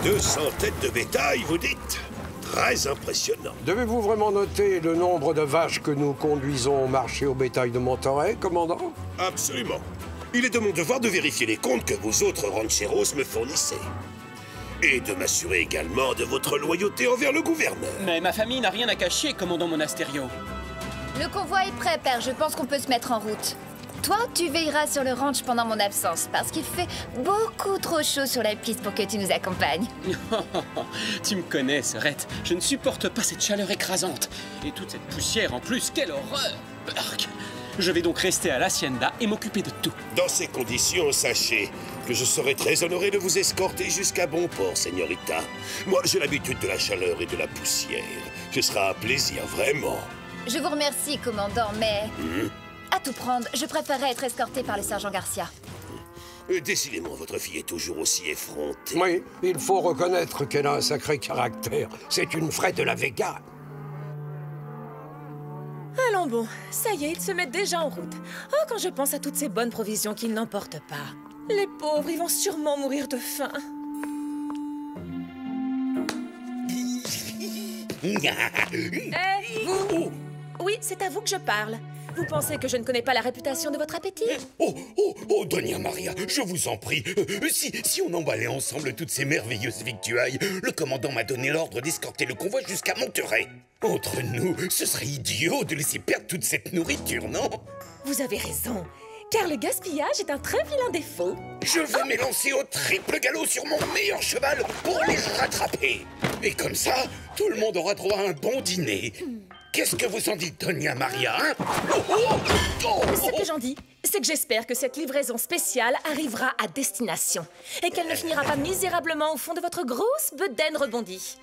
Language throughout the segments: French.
200 têtes de bétail, vous dites? Très impressionnant. Devez-vous vraiment noter le nombre de vaches que nous conduisons au marché au bétail de Monterey, commandant? Absolument. Il est de mon devoir de vérifier les comptes que vous autres rancheros me fournissez. Et de m'assurer également de votre loyauté envers le gouverneur. Mais ma famille n'a rien à cacher, commandant Monasterio. Le convoi est prêt, père. Je pense qu'on peut se mettre en route. Toi, tu veilleras sur le ranch pendant mon absence, parce qu'il fait beaucoup trop chaud sur la piste pour que tu nous accompagnes. Tu me connais, Serette. Je ne supporte pas cette chaleur écrasante. Et toute cette poussière en plus, quelle horreur! Arc. Je vais donc rester à l'hacienda et m'occuper de tout. Dans ces conditions, sachez que je serai très honoré de vous escorter jusqu'à bon port, señorita. Moi, j'ai l'habitude de la chaleur et de la poussière. Ce sera un plaisir, vraiment. Je vous remercie, commandant, mais... À tout prendre, je préférerais être escorté par le sergent Garcia. Décidément, votre fille est toujours aussi effrontée. Oui, il faut reconnaître qu'elle a un sacré caractère. C'est une vraie de la Vega. Allons bon, ça y est, ils se mettent déjà en route. Oh, quand je pense à toutes ces bonnes provisions qu'ils n'emportent pas. Les pauvres, ils vont sûrement mourir de faim. Vous! Oui, c'est à vous que je parle. Vous pensez que je ne connais pas la réputation de votre appétit? Oh, Doña Maria, je vous en prie. Si on emballait ensemble toutes ces merveilleuses victuailles, le commandant m'a donné l'ordre d'escorter le convoi jusqu'à Monterey. Entre nous, ce serait idiot de laisser perdre toute cette nourriture, non? Vous avez raison, car le gaspillage est un très vilain défaut. Je veux m'élancer au triple galop sur mon meilleur cheval pour les rattraper. Et comme ça, tout le monde aura droit à un bon dîner. Qu'est-ce que vous en dites, Doña Maria, hein? Ce que j'en dis, c'est que j'espère que cette livraison spéciale arrivera à destination et qu'elle ne finira pas misérablement au fond de votre grosse bedaine rebondie.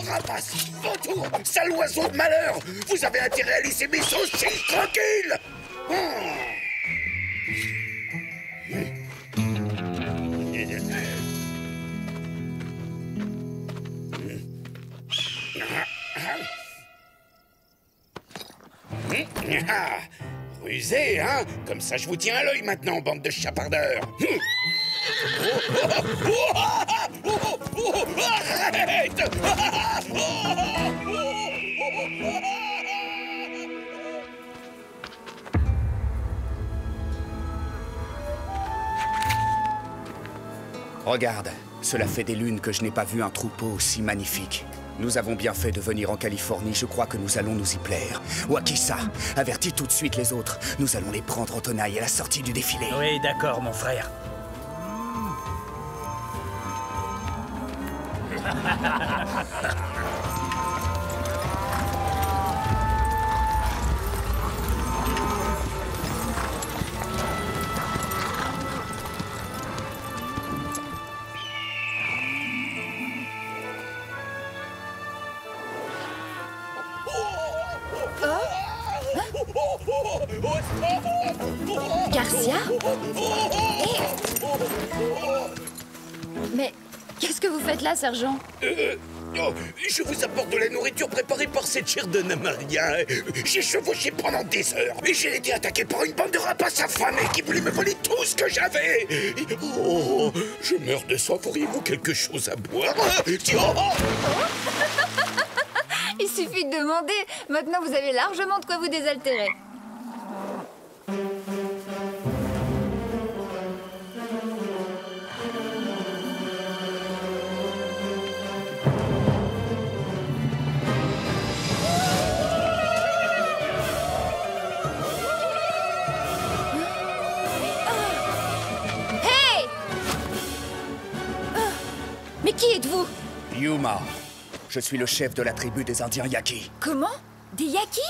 Rapace, vautour, sale oiseau de malheur! Vous avez intérêt à laisser mes saucisses tranquilles! Rusé, hein? Comme ça, je vous tiens à l'œil maintenant, bande de chapardeurs! Arrête! Regarde, cela fait des lunes que je n'ai pas vu un troupeau aussi magnifique. Nous avons bien fait de venir en Californie, je crois que nous allons nous y plaire. Wakisa, avertis tout de suite les autres. Nous allons les prendre en tenaille à la sortie du défilé. Oui, d'accord, mon frère. Garcia? Mais qu'est-ce que vous faites là, sergent? Je vous apporte de la nourriture préparée par cette chère Donna Maria. J'ai chevauché pendant des heures et j'ai été attaqué par une bande de rapaces affamés qui voulaient me voler tout ce que j'avais. Oh, je meurs de soif. Auriez-vous quelque chose à boire? Il suffit de demander. Maintenant, vous avez largement de quoi vous désaltérer. Mais qui êtes-vous? Yuma, je suis le chef de la tribu des Indiens Yaqui. Comment? Des Yaquis?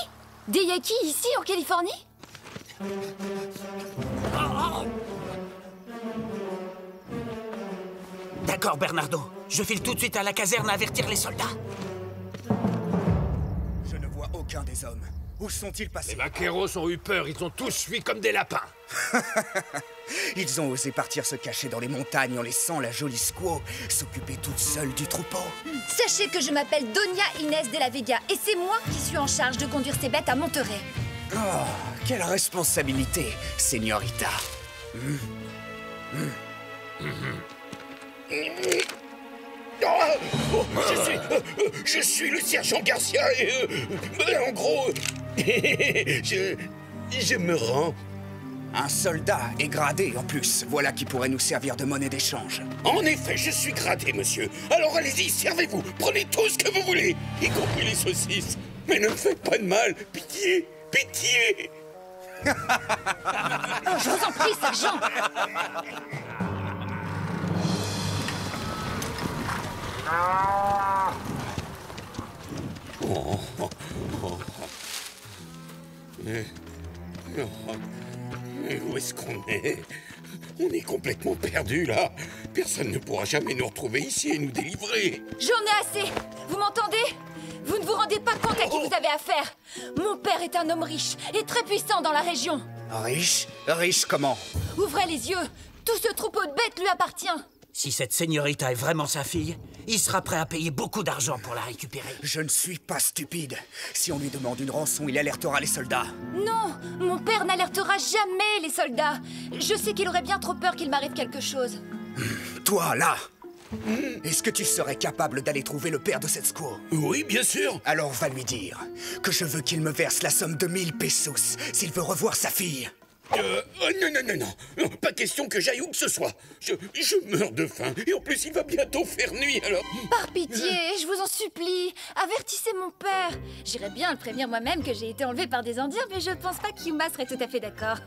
Des Yakis ici, en Californie? D'accord, Bernardo. Je file tout de suite à la caserne à avertir les soldats. Je ne vois aucun des hommes. Où sont-ils passés? Les vaqueros ont eu peur, ils ont tous fui comme des lapins. Ils ont osé partir se cacher dans les montagnes en laissant la jolie Squaw s'occuper toute seule du troupeau. Sachez que je m'appelle Doña Inés de la Vega et c'est moi qui suis en charge de conduire ces bêtes à Monterrey. Oh, quelle responsabilité, señorita. Je suis le sergent Garcia et... en gros... je me rends. Un soldat est gradé en plus. Voilà qui pourrait nous servir de monnaie d'échange. En effet, je suis gradé, monsieur. Alors allez-y, servez-vous. Prenez tout ce que vous voulez, y compris les saucisses. Mais ne me faites pas de mal. Pitié, pitié. Oh, je vous en prie, sergent. Mais où est-ce qu'on est? On est complètement perdus, là. Personne ne pourra jamais nous retrouver ici et nous délivrer. J'en ai assez. Vous m'entendez? Vous ne vous rendez pas compte à qui vous avez affaire. Mon père est un homme riche et très puissant dans la région. Riche? Riche comment? Ouvrez les yeux. Tout ce troupeau de bêtes lui appartient. Si cette señorita est vraiment sa fille, il sera prêt à payer beaucoup d'argent pour la récupérer. Je ne suis pas stupide. Si on lui demande une rançon, il alertera les soldats. Non, mon père n'alertera jamais les soldats. Je sais qu'il aurait bien trop peur qu'il m'arrive quelque chose. Toi, là, est-ce que tu serais capable d'aller trouver le père de cette squaw? Oui, bien sûr. Alors va lui dire que je veux qu'il me verse la somme de 1000 pesos s'il veut revoir sa fille. Non, pas question que j'aille où que ce soit. Je meurs de faim, et en plus il va bientôt faire nuit, alors... Par pitié, je vous en supplie, avertissez mon père. J'irais bien le prévenir moi-même que j'ai été enlevée par des Indiens, mais je pense pas qu'Yuma serait tout à fait d'accord.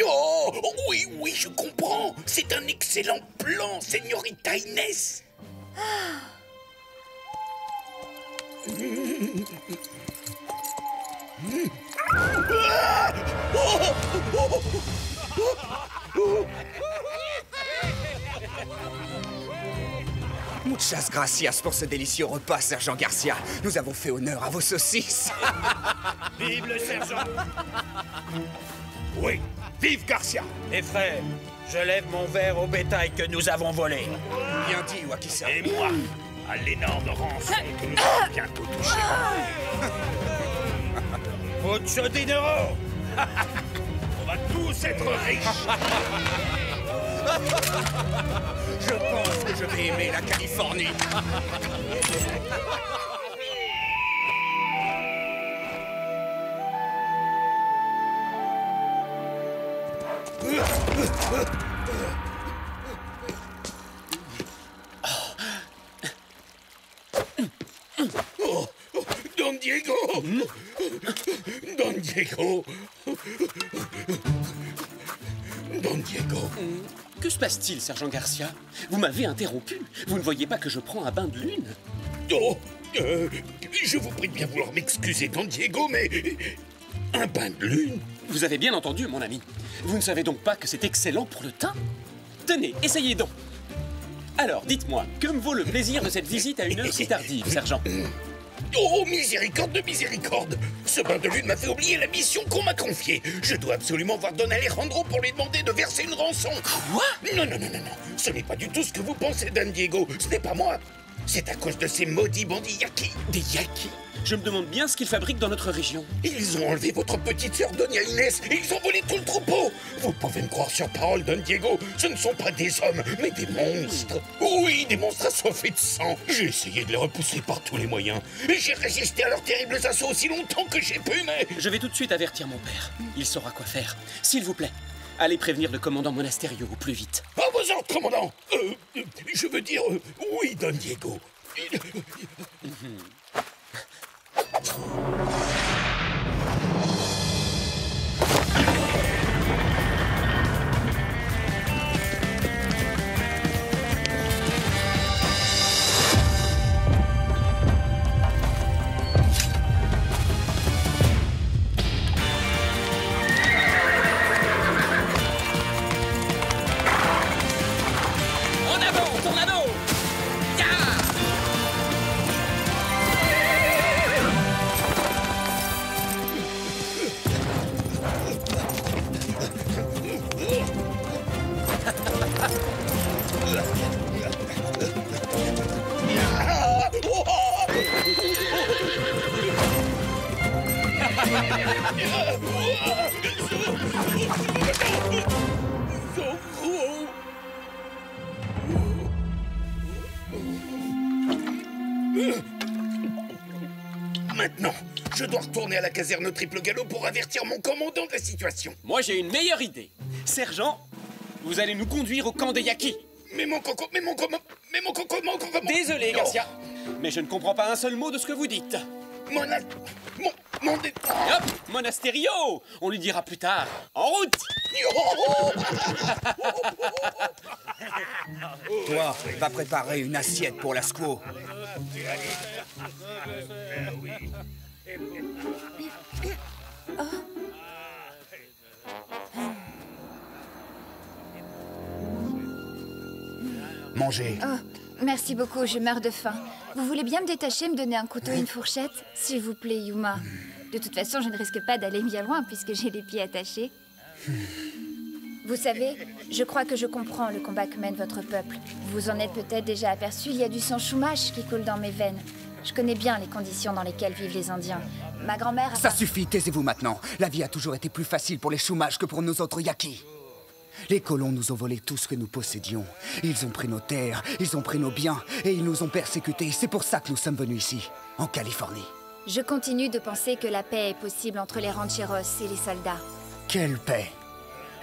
Oh, oui, je comprends. C'est un excellent plan, señorita Inés. Muchas gracias pour ce délicieux repas, sergent Garcia. Nous avons fait honneur à vos saucisses. Vive le sergent. Oui, vive Garcia. Et frère, je lève mon verre au bétail que nous avons volé. Bien dit, Wakisa. Et moi, à l'énorme rançon que nous allons bientôt toucher. Mucho dinero. On va tous être riches. Je pense que je vais aimer la Californie. Oh, Don Diego. Don Diego. Don Diego. Que se passe-t-il, sergent Garcia? Vous m'avez interrompu. Vous ne voyez pas que je prends un bain de lune? Oh, je vous prie de bien vouloir m'excuser, Don Diego, mais... Un bain de lune? Vous avez bien entendu, mon ami. Vous ne savez donc pas que c'est excellent pour le teint? Tenez, essayez donc. Alors, dites-moi, que me vaut le plaisir de cette visite à une heure si tardive, sergent? Oh, miséricorde de miséricorde! Ce bain de lune m'a fait oublier la mission qu'on m'a confiée. Je dois absolument voir Don Alejandro pour lui demander de verser une rançon. Quoi? Non. Ce n'est pas du tout ce que vous pensez, Don Diego. Ce n'est pas moi. C'est à cause de ces maudits bandits Yakis. Des Yakis? Je me demande bien ce qu'ils fabriquent dans notre région. Ils ont enlevé votre petite sœur, Doña Inés, et ils ont volé tout le troupeau. Vous pouvez me croire sur parole, Don Diego. Ce ne sont pas des hommes, mais des monstres. Oui, des monstres assoiffés de sang. J'ai essayé de les repousser par tous les moyens. Et j'ai résisté à leurs terribles assauts aussi longtemps que j'ai pu, mais... Je vais tout de suite avertir mon père. Il saura quoi faire. S'il vous plaît, allez prévenir le commandant Monasterio au plus vite. À vos ordres, commandant. Je veux dire, oui, Don Diego. Maintenant, je dois retourner à la caserne au triple galop pour avertir mon commandant de la situation. Moi, j'ai une meilleure idée. Sergent, vous allez nous conduire au camp des Yakis. Mais mon coco... Désolé, Garcia, mais je ne comprends pas un seul mot de ce que vous dites. Mon dé... Hop, Monasterio! On lui dira plus tard. En route! Toi, va préparer une assiette pour la squaw. Mangez. Oh, merci beaucoup, je meurs de faim. Vous voulez bien me détacher, me donner un couteau et une fourchette? S'il vous plaît, Yuma. De toute façon, je ne risque pas d'aller bien loin puisque j'ai les pieds attachés. Vous savez, je crois que je comprends le combat que mène votre peuple. Vous en êtes peut-être déjà aperçu, il y a du sang Chumash qui coule dans mes veines. Je connais bien les conditions dans lesquelles vivent les Indiens. Ma grand-mère a... Ça suffit, taisez-vous maintenant. La vie a toujours été plus facile pour les Chumash que pour nos autres Yakis. Les colons nous ont volé tout ce que nous possédions. Ils ont pris nos terres, ils ont pris nos biens, et ils nous ont persécutés. C'est pour ça que nous sommes venus ici, en Californie. Je continue de penser que la paix est possible entre les rancheros et les soldats. Quelle paix?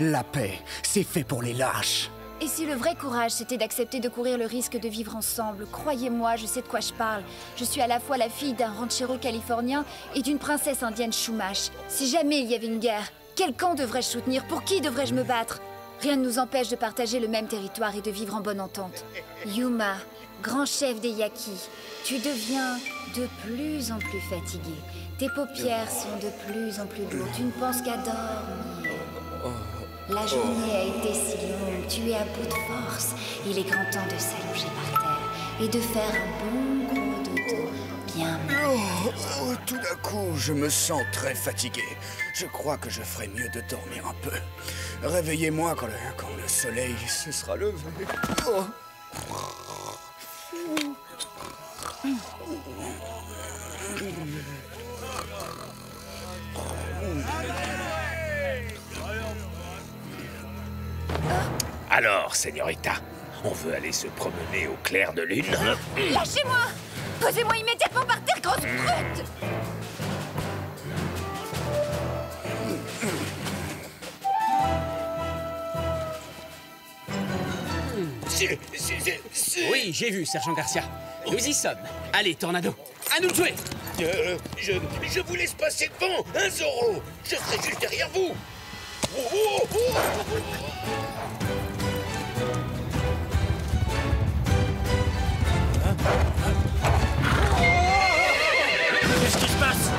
La paix, c'est fait pour les lâches. Et si le vrai courage, c'était d'accepter de courir le risque de vivre ensemble, croyez-moi, je sais de quoi je parle. Je suis à la fois la fille d'un ranchero californien et d'une princesse indienne Chumash. Si jamais il y avait une guerre, quel camp devrais-je soutenir? Pour qui devrais-je me battre? Rien ne nous empêche de partager le même territoire et de vivre en bonne entente. Yuma, grand chef des Yakis, tu deviens de plus en plus fatigué. Tes paupières sont de plus en plus lourdes. Tu ne penses qu'à dormir. La journée a été si longue, tu es à bout de force. Il est grand temps de s'allonger par terre et de faire un bon gros dodo. Bien. Tout d'un coup, je me sens très fatigué. Je crois que je ferais mieux de dormir un peu. Réveillez-moi quand le soleil se sera levé. Oh. Alors, señorita, on veut aller se promener au clair de lune? Lâchez-moi! Posez-moi immédiatement par terre, grosse brute! Oui, j'ai vu, Sergent Garcia. Nous y sommes. Allez, Tornado, à nous de jouer! Je vous laisse passer devant, hein, Zorro? Je serai juste derrière vous. Qu'est-ce qui se passe?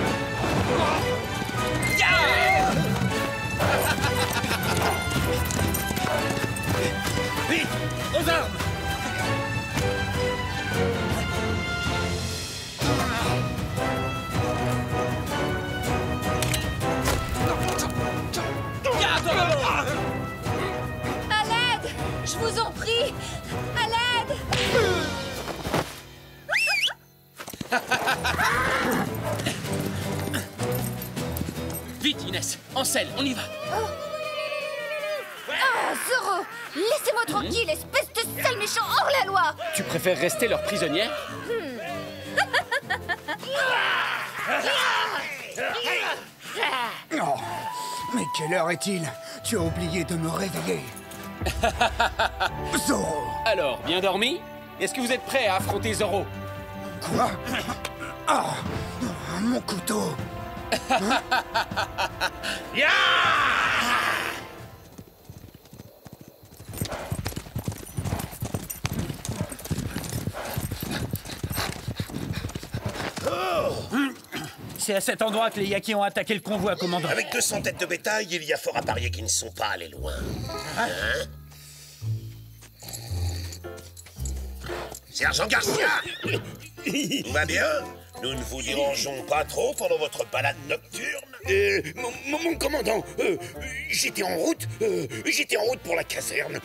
Vite, aux armes! À l'aide! Je vous en prie! À l'aide! Vite, Inès, en selle, on y va! Ah, Zorro! Laissez-moi tranquille, espèce de sale méchant hors la loi! Tu préfères rester leur prisonnière? Oh, mais quelle heure est-il? Tu as oublié de me réveiller. Zorro! Alors, bien dormi? Est-ce que vous êtes prêts à affronter Zorro? Quoi? Ah, mon couteau! C'est à cet endroit que les Yakis ont attaqué le convoi, commandant. Avec 200 têtes de bétail, il y a fort à parier qu'ils ne sont pas allés loin. Hein? Sergent Garcia! Tout va bien? Nous ne vous dérangeons pas trop pendant votre balade nocturne? Mon commandant, j'étais en route pour la caserne,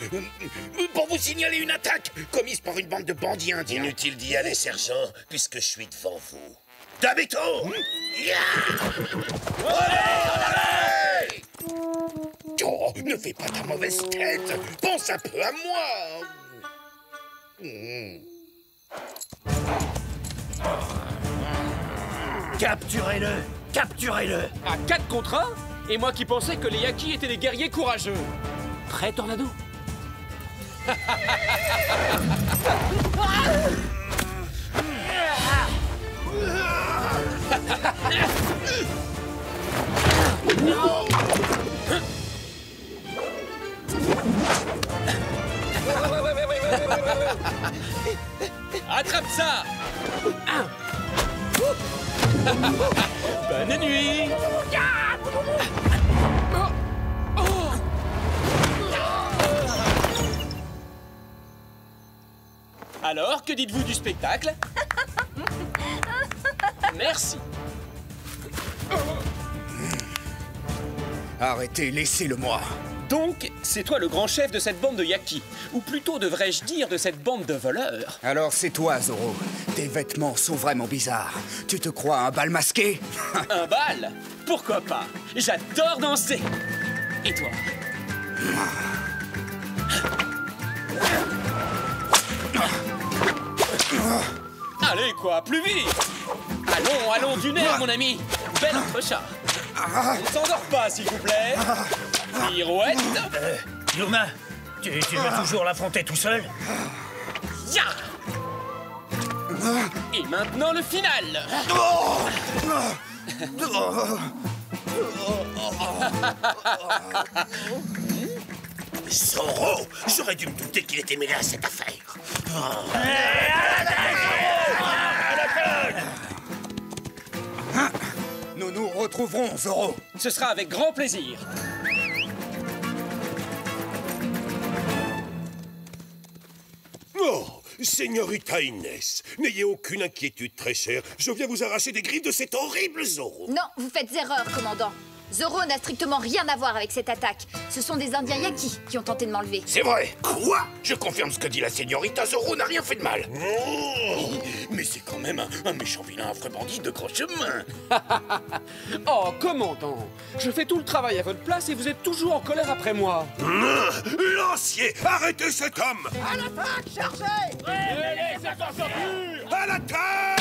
pour vous signaler une attaque commise par une bande de bandits indiens. Inutile d'y aller, sergent, puisque je suis devant vous. Tabito! Oh, ne fais pas ta mauvaise tête. Pense un peu à moi. Capturez-le! Capturez-le! À 4 contre 1? Et moi qui pensais que les Yaki étaient des guerriers courageux. Prêt, Tornado? Attrape ça! Bonne nuit! Alors, que dites-vous du spectacle? Merci. Arrêtez, laissez-le-moi. Donc, c'est toi le grand chef de cette bande de Yaki. Ou plutôt, devrais-je dire, de cette bande de voleurs. Alors c'est toi, Zoro. Tes vêtements sont vraiment bizarres. Tu te crois un bal masqué? Un bal? Pourquoi pas? J'adore danser. Et toi? Allez, quoi, plus vite! Allons, allons, du nerf, mon ami! Bel entrechat! On ne s'endort pas, s'il vous plaît! Pirouette! Yuma, tu veux toujours l'affronter tout seul? Ya! Et maintenant, le final! Zoro, j'aurais dû me douter qu'il était mêlé à cette affaire. Nous nous retrouverons, Zoro. Ce sera avec grand plaisir. Oh, Señorita Inès, n'ayez aucune inquiétude, très chère. Je viens vous arracher des griffes de cet horrible Zoro. Non, vous faites erreur, commandant. Zoro n'a strictement rien à voir avec cette attaque. Ce sont des Indiens Yaki qui ont tenté de m'enlever. C'est vrai. Quoi? Je confirme ce que dit la señorita. Zoro n'a rien fait de mal. Mais c'est quand même un méchant vilain affreux bandit de grand chemin. Oh, commandant, je fais tout le travail à votre place et vous êtes toujours en colère après moi. Lancier, arrêtez cet homme! À l'attaque, chargez! À l'attaque!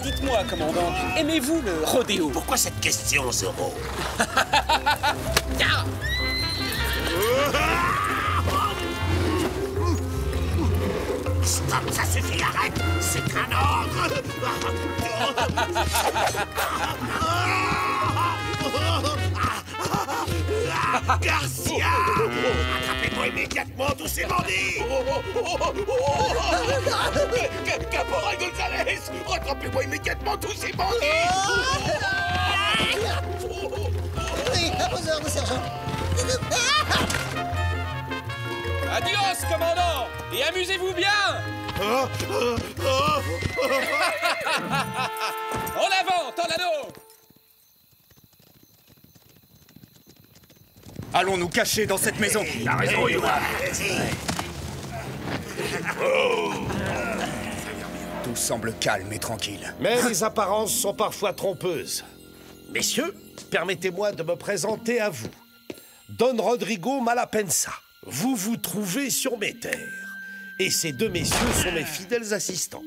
Dites-moi, commandant, aimez-vous le rodéo? Pourquoi cette question, Zoro? Stop, ça suffit, arrête! C'est un ordre! Garcia! Attrapez-moi immédiatement tous ces bandits! Caporal Gonzalez! Rattrapez-moi immédiatement tous ces bandits! Oui, à vos ordres, sergent. Adios, commandant! Et amusez-vous bien! En avant, Tornado! Allons nous cacher dans cette maison. T'as raison, Yuma. Tout semble calme et tranquille. Mais les apparences sont parfois trompeuses. Messieurs, permettez-moi de me présenter à vous. Don Rodrigo Malapensa. Vous vous trouvez sur mes terres. Et ces deux messieurs sont mes fidèles assistants.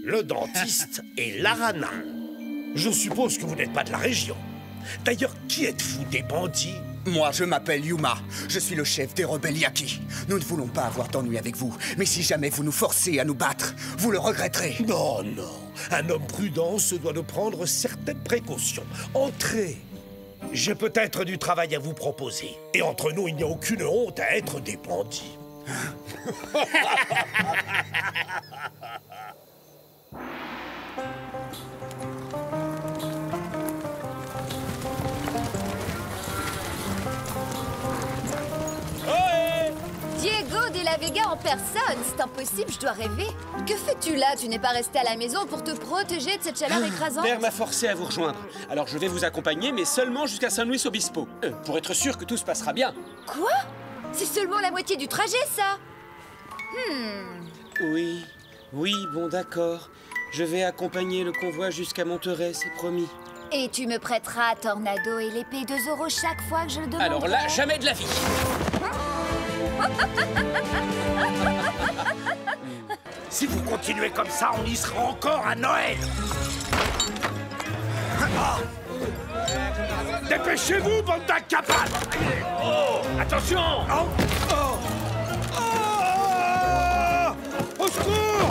Le dentiste et l'Arana. Je suppose que vous n'êtes pas de la région. D'ailleurs, qui êtes-vous, des bandits? Moi, je m'appelle Yuma. Je suis le chef des rebelles Yaki. Nous ne voulons pas avoir d'ennui avec vous. Mais si jamais vous nous forcez à nous battre, vous le regretterez. Non, non. Un homme prudent se doit de prendre certaines précautions. Entrez. J'ai peut-être du travail à vous proposer. Et entre nous, il n'y a aucune honte à être des bandits. la Vega en personne. C'est impossible, je dois rêver. Que fais-tu là? Tu n'es pas resté à la maison pour te protéger de cette chaleur écrasante? Père m'a forcé à vous rejoindre. Alors je vais vous accompagner, mais seulement jusqu'à San Luis Obispo. Pour être sûr que tout se passera bien. Quoi? C'est seulement la moitié du trajet, ça? Oui, bon d'accord. Je vais accompagner le convoi jusqu'à Monterey, c'est promis. Et tu me prêteras Tornado et l'épée de Zoro chaque fois que je le demanderai. Alors là, jamais de la vie. Si vous continuez comme ça, on y sera encore à Noël. Dépêchez-vous, bande d'incapables! Oh, attention! Au secours!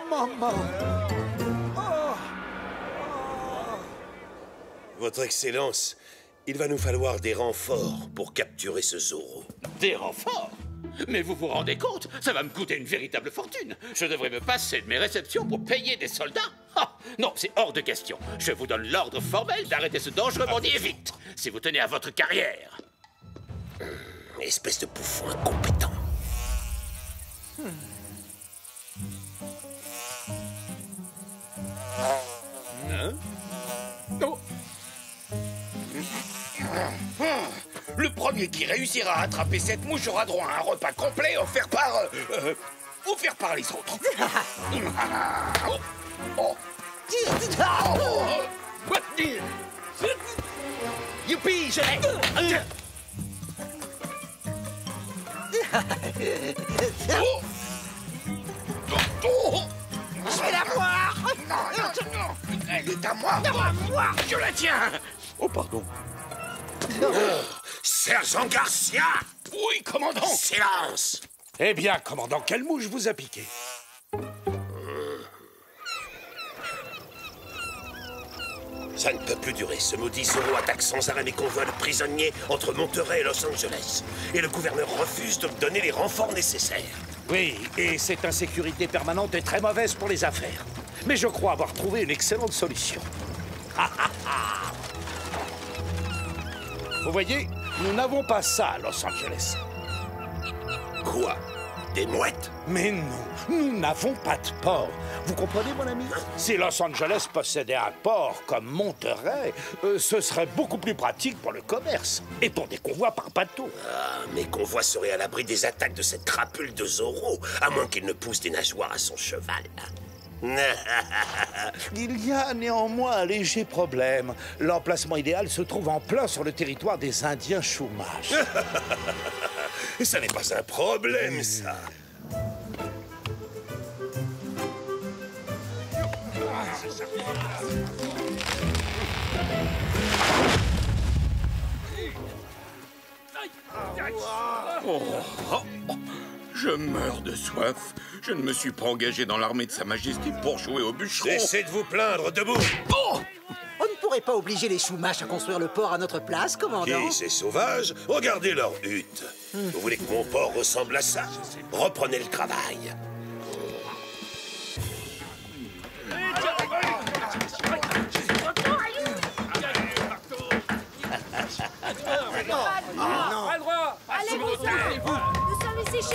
Maman! Votre Excellence, il va nous falloir des renforts pour capturer ce Zoro. Des renforts? Mais vous vous rendez compte? Ça va me coûter une véritable fortune. Je devrais me passer de mes réceptions pour payer des soldats? Ah, non, c'est hors de question. Je vous donne l'ordre formel d'arrêter ce dangereux bandit vite, si vous tenez à votre carrière. Espèce de bouffon incompétent. Hein? Oh. Le premier qui réussira à attraper cette mouche aura droit à un repas complet offert par les autres. Youpi, je l'ai. Je vais la voir. Non, elle est à moi. Je la tiens. Oh, pardon. Sergent Garcia! Oui, commandant. Silence! Eh bien, commandant, quelle mouche vous a piqué? Ça ne peut plus durer. Ce maudit Zoro attaque sans arrêt mes convois de prisonniers entre Monterey et Los Angeles. Et le gouverneur refuse de me donner les renforts nécessaires. Oui, et cette insécurité permanente est très mauvaise pour les affaires. Mais je crois avoir trouvé une excellente solution. Vous voyez, nous n'avons pas ça à Los Angeles. Quoi? Des mouettes? Mais non, nous n'avons pas de port. Vous comprenez, mon ami? Si Los Angeles possédait un port comme Monterey, ce serait beaucoup plus pratique pour le commerce et pour des convois par bateau. Ah, mes convois seraient à l'abri des attaques de cette crapule de Zoro, à moins qu'il ne pousse des nageoires à son cheval. Il y a néanmoins un léger problème. L'emplacement idéal se trouve en plein sur le territoire des Indiens Chumash. Ça n'est pas un problème, ça. Je meurs de soif. Je ne me suis pas engagé dans l'armée de Sa Majesté pour jouer au bûcheron. Cessez de vous plaindre, debout. Oh! On ne pourrait pas obliger les Chumash à construire le port à notre place, commandant? Qui, ces sauvages? Regardez leur hutte. Vous voulez que mon port ressemble à ça? Reprenez le travail.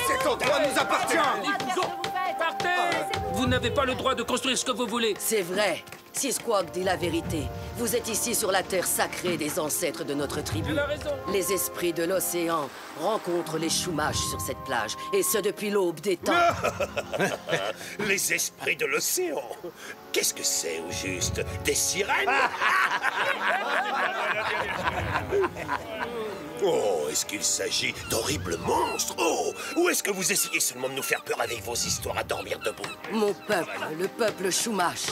Cet endroit nous appartient! Partez! Vous n'avez pas le droit de construire ce que vous voulez. C'est vrai. Si Squawk dit la vérité, vous êtes ici sur la terre sacrée des ancêtres de notre tribu. Elle a raison. Les esprits de l'océan rencontrent les Chumash sur cette plage, et ce depuis l'aube des temps. Les esprits de l'océan. Qu'est-ce que c'est, au juste? Des sirènes? Oh, est-ce qu'il s'agit d'horribles monstres? Oh, ou est-ce que vous essayez seulement de nous faire peur avec vos histoires à dormir debout? Mon peuple, le peuple Chumash,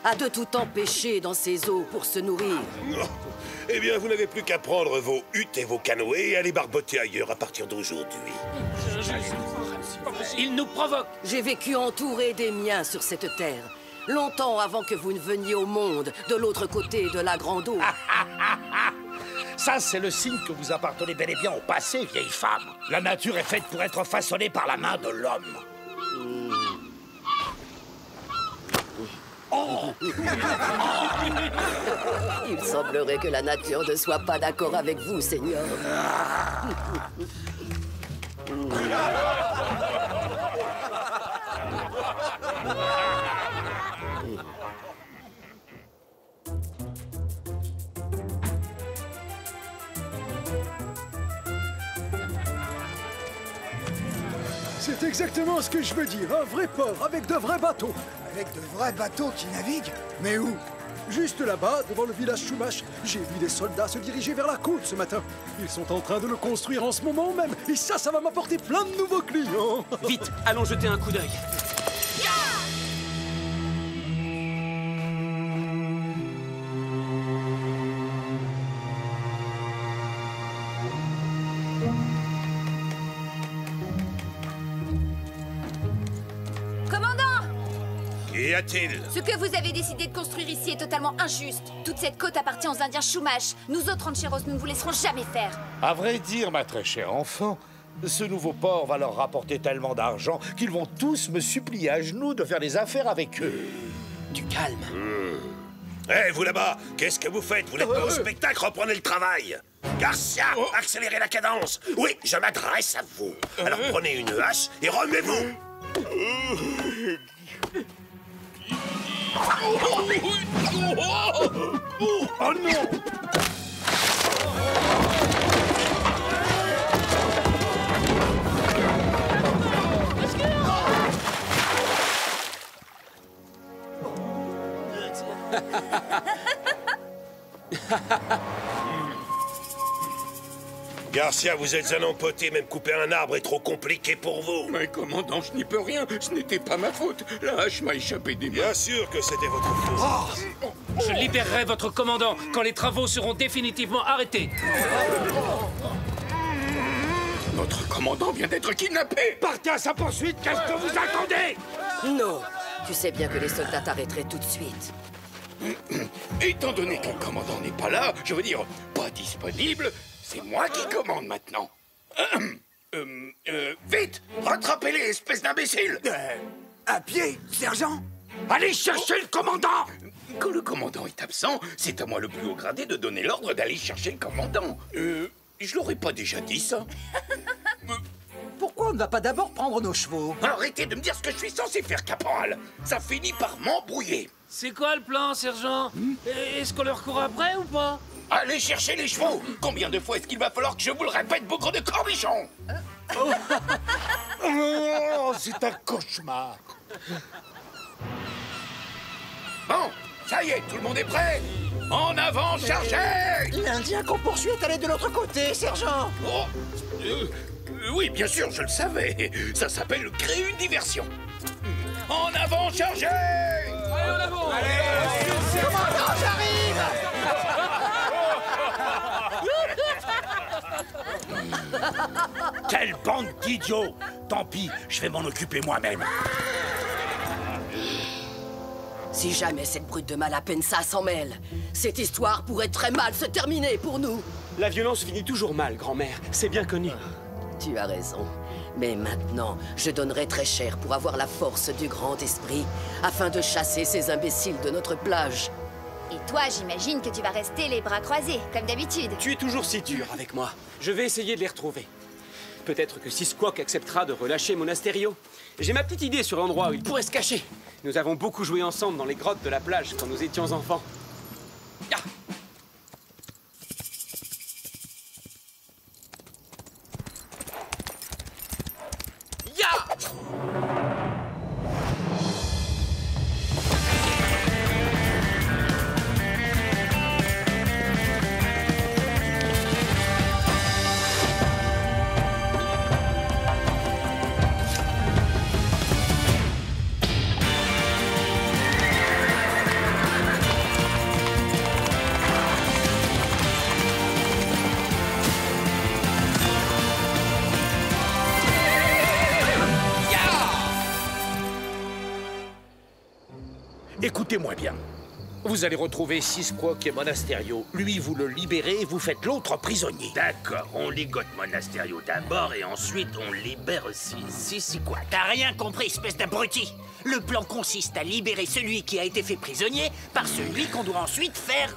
a de tout empêché dans ses eaux pour se nourrir. Oh, eh bien, vous n'avez plus qu'à prendre vos huttes et vos canoës et aller barboter ailleurs à partir d'aujourd'hui. Il nous provoque. J'ai vécu entouré des miens sur cette terre, longtemps avant que vous ne veniez au monde, de l'autre côté de la Grande Eau. Ça, c'est le signe que vous appartenez bel et bien au passé, vieille femme. La nature est faite pour être façonnée par la main de l'homme. Il semblerait que la nature ne soit pas d'accord avec vous, Seigneur. C'est exactement ce que je veux dire, un vrai port avec de vrais bateaux. Avec de vrais bateaux qui naviguent? Mais où? Juste là-bas, devant le village Chumash, j'ai vu des soldats se diriger vers la côte ce matin. Ils sont en train de le construire en ce moment même, et ça va m'apporter plein de nouveaux clients. Vite, allons jeter un coup d'œil. Qu'y a-t-il? Ce que vous avez décidé de construire ici est totalement injuste. Toute cette côte appartient aux Indiens Chumash. Nous autres rancheros, nous ne vous laisserons jamais faire. À vrai dire, ma très chère enfant, ce nouveau port va leur rapporter tellement d'argent qu'ils vont tous me supplier à genoux de faire des affaires avec eux. Du calme. Hé, vous là-bas, qu'est-ce que vous faites? Vous n'êtes pas au spectacle, reprenez le travail. Garcia, accélérez la cadence. Oui, je m'adresse à vous. Alors prenez une hache et remuez-vous. Oh non! Garcia, vous êtes un empoté, même couper un arbre est trop compliqué pour vous. Mais commandant, je n'y peux rien. Ce n'était pas ma faute. La hache m'a échappé des mains. Bien sûr que c'était votre faute. Je libérerai votre commandant quand les travaux seront définitivement arrêtés. Notre commandant vient d'être kidnappé. Partez à sa poursuite, qu'est-ce que vous attendez? Non, tu sais bien que les soldats t'arrêteraient tout de suite. Étant donné que le commandant n'est pas là, je veux dire, pas disponible, c'est moi qui commande maintenant. Vite, rattrapez-les, espèce d'imbécile. À pied, sergent? Allez chercher le commandant. Quand le commandant est absent, c'est à moi le plus haut gradé de donner l'ordre d'aller chercher le commandant. Je l'aurais pas déjà dit, ça? Pourquoi on ne va pas d'abord prendre nos chevaux? Arrêtez de me dire ce que je suis censé faire, caporal. Ça finit par m'embrouiller. C'est quoi le plan, sergent? Est-ce qu'on leur court après ou pas? Allez chercher les chevaux. Combien de fois est-ce qu'il va falloir que je vous le répète, bougre de cornichon? Oh, c'est un cauchemar. Bon, ça y est, tout le monde est prêt? En avant, chargez! L'Indien qu'on poursuit est allé de l'autre côté, sergent. Oh, oui, bien sûr, je le savais. Ça s'appelle créer une diversion. En avant, chargez! Allez, en avant! Commandant, j'arrive! Quelle bande d'idiots! Tant pis, je vais m'en occuper moi-même. Si jamais cette brute de Malapensa s'en mêle, cette histoire pourrait très mal se terminer pour nous. La violence finit toujours mal, grand-mère. C'est bien connu. Tu as raison. Mais maintenant, je donnerai très cher pour avoir la force du grand esprit afin de chasser ces imbéciles de notre plage. Et toi, j'imagine que tu vas rester les bras croisés, comme d'habitude. Tu es toujours si dur avec moi. Je vais essayer de les retrouver. Peut-être que Sisquoc acceptera de relâcher Monasterio. J'ai ma petite idée sur l'endroit où il pourrait se cacher. Nous avons beaucoup joué ensemble dans les grottes de la plage quand nous étions enfants. Ah! Écoutez-moi bien. Vous allez retrouver Sisquoc et Monasterio. Lui, vous le libérez et vous faites l'autre prisonnier. D'accord, on ligote Monasterio d'abord et ensuite on libère Sisquoc. T'as rien compris, espèce d'abruti. Le plan consiste à libérer celui qui a été fait prisonnier par celui qu'on doit ensuite faire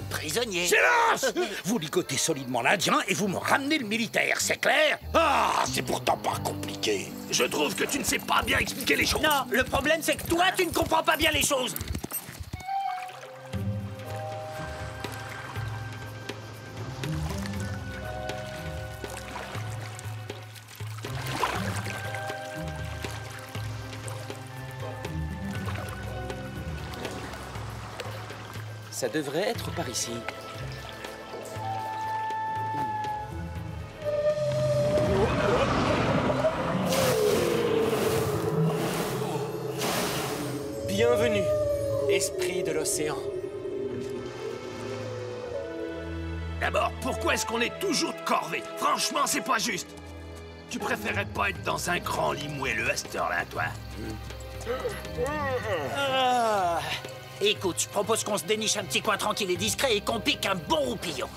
prisonnier. Silence! Vous ligotez solidement l'Indien et vous me ramenez le militaire, c'est clair? Ah, c'est pourtant pas compliqué. Je trouve que tu ne sais pas bien expliquer les choses. Non, le problème c'est que toi, tu ne comprends pas bien les choses. Ça devrait être par ici. Bienvenue, esprit de l'océan. D'abord, pourquoi est-ce qu'on est toujours de corvée? Franchement, c'est pas juste. Tu préférais pas être dans un grand lit moelleux à cette heure-là, toi? Écoute, je propose qu'on se déniche un petit coin tranquille et discret et qu'on pique un bon roupillon.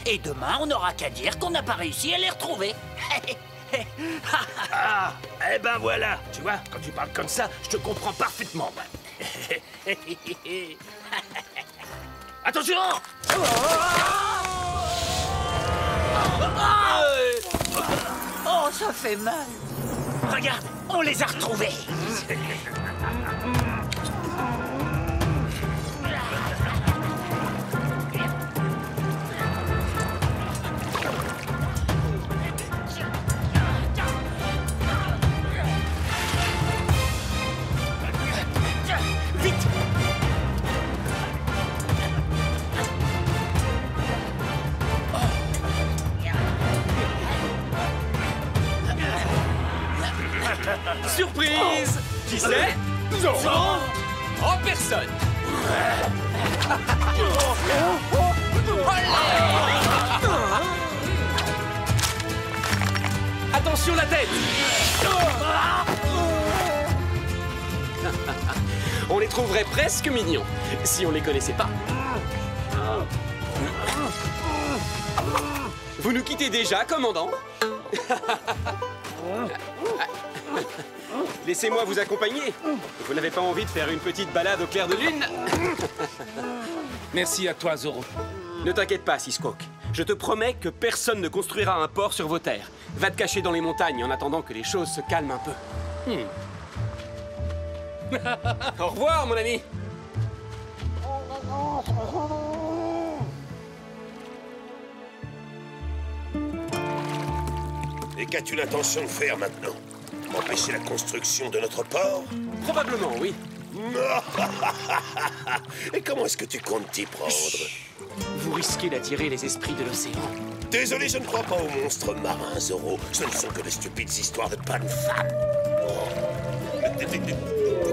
Et demain, on n'aura qu'à dire qu'on n'a pas réussi à les retrouver. Ah, eh ben voilà. Tu vois, quand tu parles comme ça, je te comprends parfaitement. Attention! Oh, ça fait mal. Regarde, on les a retrouvés. Surprise! Qui c'est? Non! En personne! Attention la tête! On les trouverait presque mignons, si on les connaissait pas. Vous nous quittez déjà, commandant? Laissez-moi vous accompagner. Vous n'avez pas envie de faire une petite balade au clair de lune? Merci à toi, Zoro. Ne t'inquiète pas, Sisquoc. Je te promets que personne ne construira un port sur vos terres. Va te cacher dans les montagnes en attendant que les choses se calment un peu. Au revoir, mon ami. Et qu'as-tu l'intention de faire maintenant? Empêcher la construction de notre port? Probablement, oui. Et comment est-ce que tu comptes t'y prendre? Vous risquez d'attirer les esprits de l'océan. Désolé, je ne crois pas aux monstres marins, Zoro. Ce ne sont que de stupides histoires de bonnes femmes.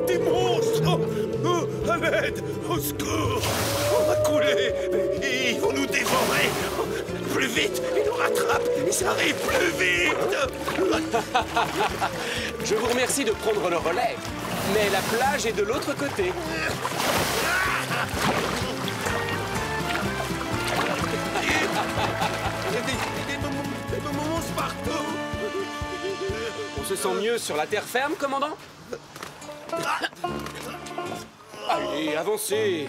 Des monstres! Oh, à l'aide! Au secours! On va couler! Ils vont nous dévorer! Plus vite! Ils nous rattrapent! Ils arrivent plus vite! Je vous remercie de prendre le relais, mais la plage est de l'autre côté. Des monstres partout! On se sent mieux sur la terre ferme, commandant? Allez, avancez!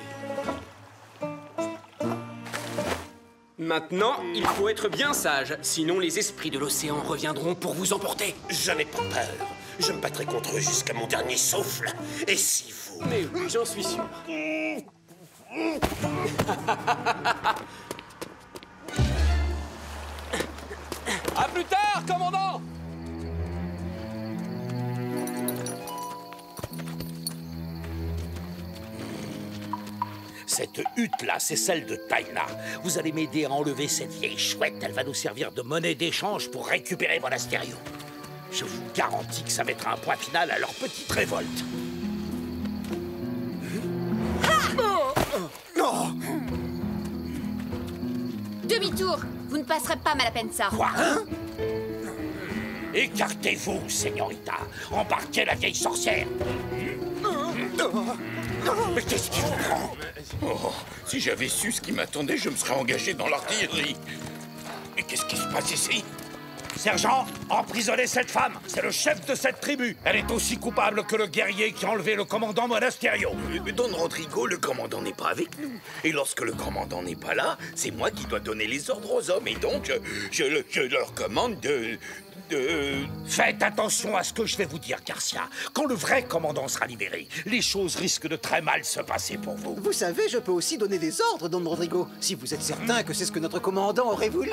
Maintenant, il faut être bien sage, sinon les esprits de l'océan reviendront pour vous emporter. Je n'ai pas peur. Je me battrai contre eux jusqu'à mon dernier souffle. Et si vous... Mais oui, j'en suis sûr. À plus tard, commandant! Cette hutte-là, c'est celle de Taina. Vous allez m'aider à enlever cette vieille chouette. Elle va nous servir de monnaie d'échange pour récupérer Monasterio. Je vous garantis que ça mettra un point final à leur petite révolte. Demi-tour! Vous ne passerez pas Malapensa. Quoi, hein? Écartez-vous, señorita. Embarquez la vieille sorcière. Mais qu'est-ce qui vous prend? Oh, si j'avais su ce qui m'attendait, je me serais engagé dans l'artillerie. Mais qu'est-ce qui se passe ici? Sergent, emprisonnez cette femme. C'est le chef de cette tribu. Elle est aussi coupable que le guerrier qui a enlevé le commandant Monasterio. Don Rodrigo, le commandant n'est pas avec nous. Et lorsque le commandant n'est pas là, c'est moi qui dois donner les ordres aux hommes. Et donc, je leur commande de... Faites attention à ce que je vais vous dire, Garcia. Quand le vrai commandant sera libéré, les choses risquent de très mal se passer pour vous. Vous savez, je peux aussi donner des ordres, Don Rodrigo, si vous êtes certain que c'est ce que notre commandant aurait voulu.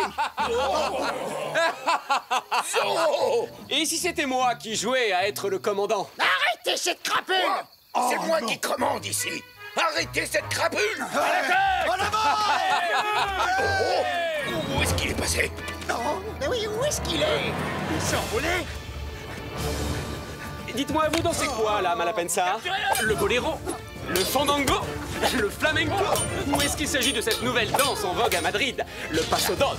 Et si c'était moi qui jouais à être le commandant? Arrêtez cette crapule! C'est moi qui commande ici. Arrêtez cette crapule! Où est-ce qu'il est passé? Mais oui, où est-ce qu'il est? Il s'est envolé. Dites-moi, vous dansez quoi, là, Malapensa? Le boléro? Le fandango? Le flamenco? Ou est-ce qu'il s'agit de cette nouvelle danse en vogue à Madrid, le paso doble?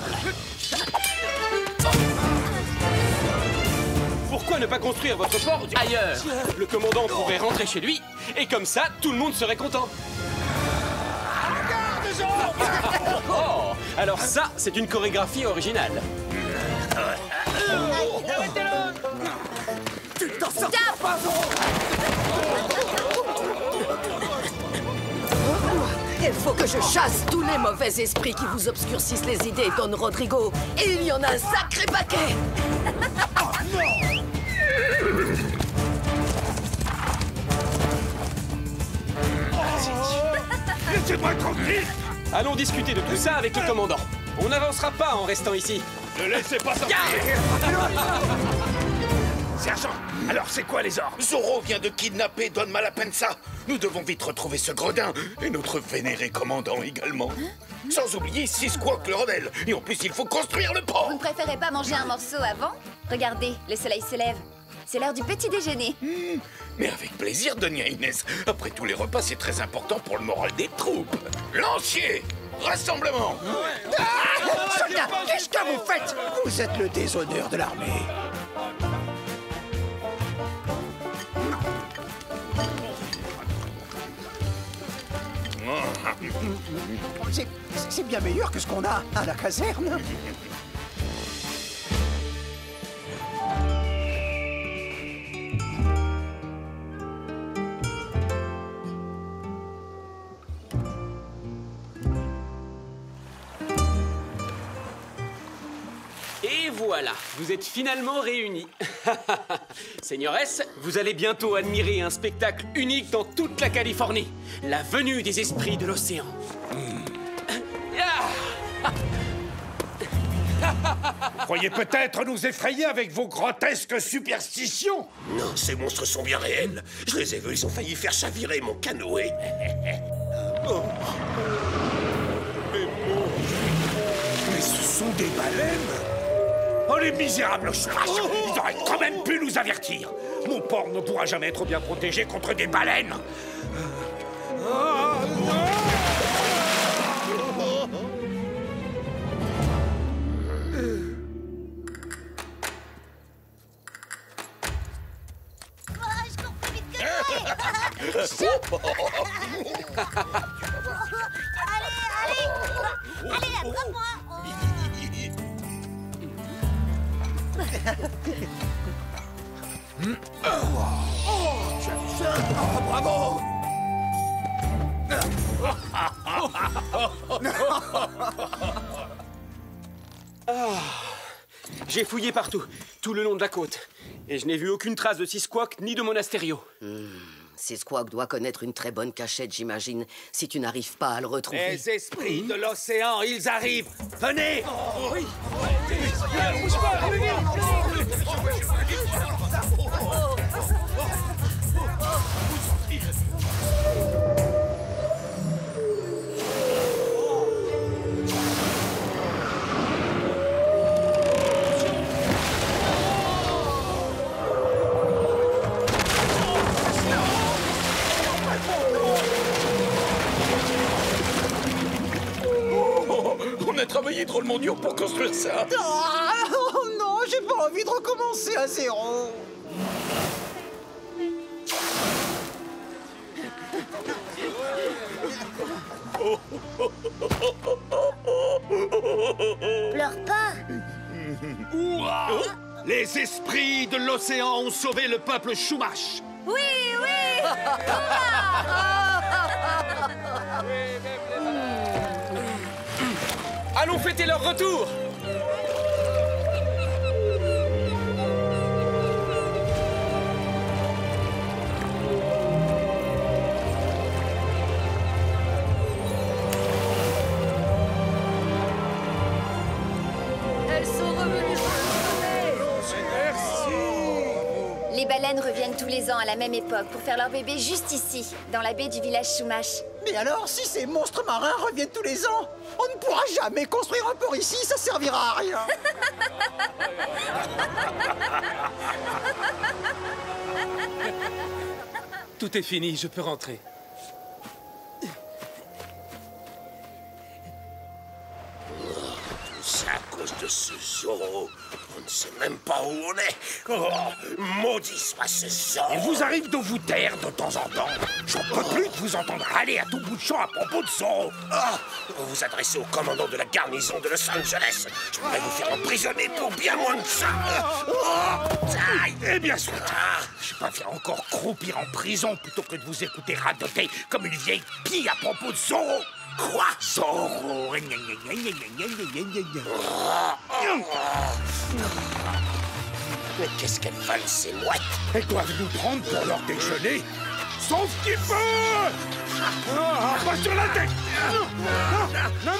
Pourquoi ne pas construire votre port ailleurs? Le commandant pourrait rentrer chez lui, et comme ça, tout le monde serait content. Oh, alors ça, c'est une chorégraphie originale. Tu t'en sors pas! Il faut que je chasse tous les mauvais esprits qui vous obscurcissent les idées, Don Rodrigo. Et il y en a un sacré paquet. Laissez-moi tranquille! Allons discuter de tout ça avec le commandant. On n'avancera pas en restant ici. Ne laissez pas sortir! Sergent, alors c'est quoi les ordres? Zorro vient de kidnapper Don Malapensa. Nous devons vite retrouver ce gredin. Et notre vénéré commandant également. Sans oublier Sisquoc le rebelle. Et en plus, il faut construire le port. Vous ne préférez pas manger un morceau avant? Regardez, le soleil se lève. C'est l'heure du petit déjeuner. Mais avec plaisir, Doña Inès. Après tous les repas, c'est très important pour le moral des troupes. Lancier, rassemblement. Soldats, qu'est-ce que vous faites? Vous êtes le déshonneur de l'armée. C'est bien meilleur que ce qu'on a à la caserne. Et voilà, vous êtes finalement réunis. Seigneuresse, vous allez bientôt admirer un spectacle unique dans toute la Californie. La venue des esprits de l'océan. Vous croyez peut-être nous effrayer avec vos grotesques superstitions? Non, ces monstres sont bien réels. Je les ai vus, ils ont failli faire chavirer mon canoë. Mais ce sont des baleines! Oh, les misérables chouaches! Ils auraient quand même pu nous avertir! Mon port ne pourra jamais être bien protégé contre des baleines! Allez, attrape-moi! Bravo! J'ai fouillé partout, tout le long de la côte. Et je n'ai vu aucune trace de Sisquoc ni de Monasterio. Sisquoc doit connaître une très bonne cachette, j'imagine, si tu n'arrives pas à le retrouver. Les esprits de l'océan, ils arrivent! Venez! Oui. On a travaillé drôlement dur pour construire ça. Oh non, j'ai pas envie de recommencer à zéro. Pleure pas. Les esprits de l'océan ont sauvé le peuple Chumash. Oui, oui. Allons fêter leur retour. Elles sont revenues. Les baleines reviennent tous les ans à la même époque pour faire leur bébé juste ici, dans la baie du village Chumash. Mais alors, si ces monstres marins reviennent tous les ans, on ne pourra jamais construire un port ici, ça servira à rien. Tout est fini, je peux rentrer. C'est à cause de ce Zorro. On ne sait même pas où on est. Oh, maudit soit ce Zorro. Il vous arrive de vous taire de temps en temps. J'en peux plus de vous entendre râler à tout bout de champ à propos de Zorro. Ah, vous vous adressez au commandant de la garnison de Los Angeles. Je pourrais vous faire emprisonner pour bien moins que ça. Eh bien, soit. Je préfère encore croupir en prison plutôt que de vous écouter radoter comme une vieille pie à propos de Zorro. Quoi, Zorro? Mais qu'est-ce qu'elles valent, ces mouettes? Elles doivent nous prendre pour leur déjeuner. Sauf qu'il peut. Pas sur la tête. Non.